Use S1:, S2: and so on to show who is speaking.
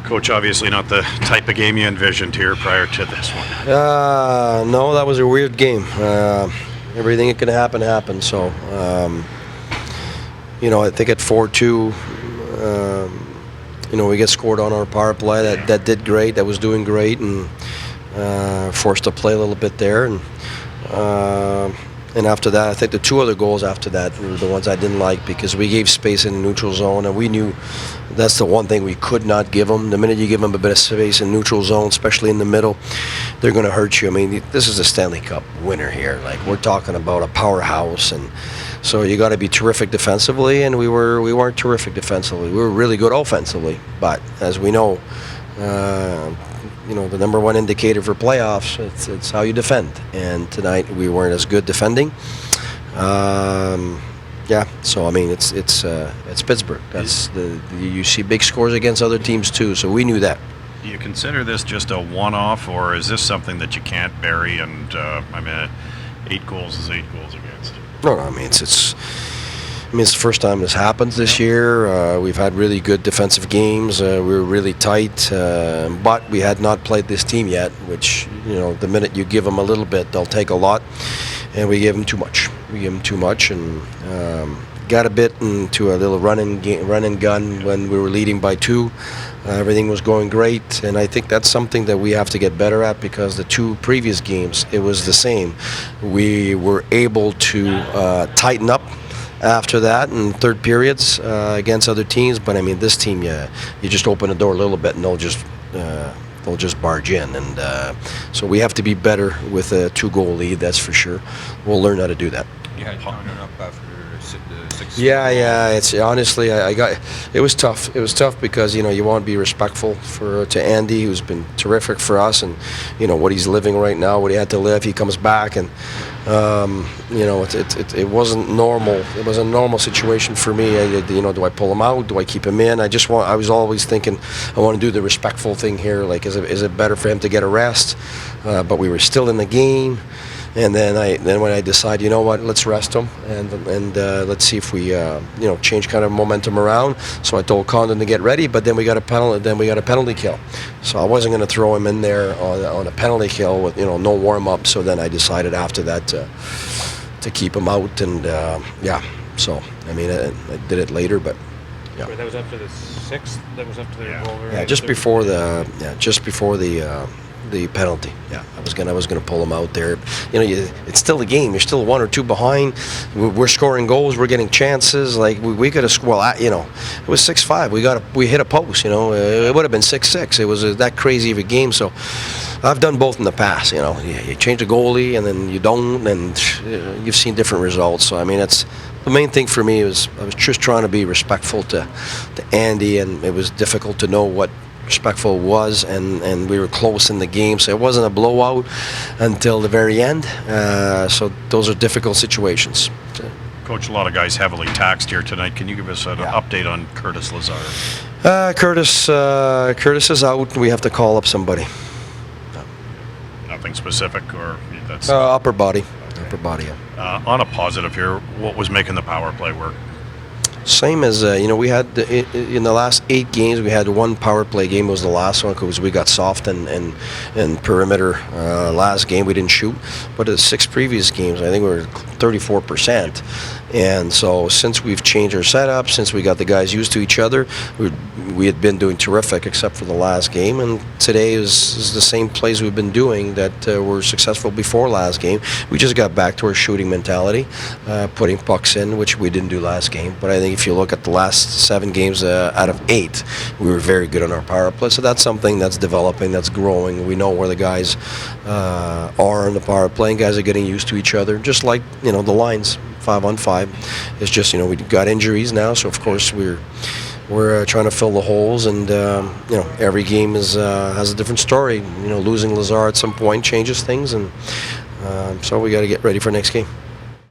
S1: Coach, obviously not the type of game you envisioned here prior to this one.
S2: No, that was a weird game. Everything that could happen happened. So, I think at 4-2, we get scored on our power play. That did great. That was doing great, and forced to play a little bit there. And after that, I think the two other goals after that were the ones I didn't like, because we gave space in the neutral zone, and we knew that's the one thing we could not give them. The minute you give them a bit of space in neutral zone, especially in the middle, they're going to hurt you. I mean, this is a Stanley Cup winner here. Like, we're talking about a powerhouse, and so you got to be terrific defensively, and we weren't terrific defensively. We were really good offensively, but as we know, the number one indicator for playoffs, it's how you defend. And tonight we weren't as good defending. So I mean, it's Pittsburgh. You see big scores against other teams too. So we knew that.
S1: Do you consider this just a one-off, or is this something that you can't bury? And 8 goals is 8 goals against.
S2: No, I mean it's the first time this happens this year. We've had really good defensive games. We were really tight, but we had not played this team yet, which, the minute you give them a little bit, they'll take a lot, and we gave them too much. And got a bit into a little run and gun when we were leading by 2. Everything was going great, and I think that's something that we have to get better at, because the 2 previous games, it was the same. We were able to tighten up after that in third periods against other teams, but I mean, this team, you just open the door a little bit and they'll just barge in, and so we have to be better with a 2-goal lead. That's for sure. We'll learn how to do that.
S3: You had counted up after the 6.
S2: Yeah. It's honestly, it was tough. It was tough because you want to be respectful to Andy, who's been terrific for us, and what he's living right now, what he had to live. He comes back, and it wasn't normal. It was a normal situation for me. Do I pull him out? Do I keep him in? I was always thinking, I want to do the respectful thing here. Like, is it better for him to get a rest? But we were still in the game. And then when I decide, let's rest him and let's see if we change kind of momentum around. So I told Condon to get ready, but then we got a penalty kill. So I wasn't going to throw him in there on a penalty kill with no warm up. So then I decided after that to keep him out, and So I mean, I did it later, but.
S4: Yeah. That was after the 6th. That was after the goal.
S2: Yeah, just before the penalty. Yeah, I was gonna pull him out there. It's still a game. You're still 1 or 2 behind. We're scoring goals. We're getting chances. Like we could have scored. It was 6-5. We hit a post. It would have been 6-6. It was that crazy of a game. So I've done both in the past. You change the goalie and then you don't, and you've seen different results. So I mean, it's the main thing for me. I was just trying to be respectful to Andy, and it was difficult to know what respectful was, and we were close in the game, so it wasn't a blowout until the very end. So those are difficult situations.
S1: Coach, a lot of guys heavily taxed here tonight. Can you give us an update on Curtis Lazar?
S2: Curtis is out. We have to call up somebody.
S1: Nothing specific, or that's
S2: upper body. Upper body. Yeah.
S1: On a positive here, what was making the power play work?
S2: Same as, we had in the last 8 games, we had 1 power play game. It was the last one because we got soft and perimeter. Last game we didn't shoot, but the 6 previous games, I think we were 34%. And so since we've changed our setup, since we got the guys used to each other, we had been doing terrific except for the last game. And today is the same plays we've been doing that were successful before last game. We just got back to our shooting mentality, putting pucks in, which we didn't do last game. But I think if you look at the last 7 games out of 8, we were very good on our power play. So that's something that's developing, that's growing. We know where the guys are on the power play, and guys are getting used to each other, just like the lines. 5-on-5. It's just we got injuries now, so of course we're trying to fill the holes, and every game has a different story. Losing Lazar at some point changes things, and so we got to get ready for next game.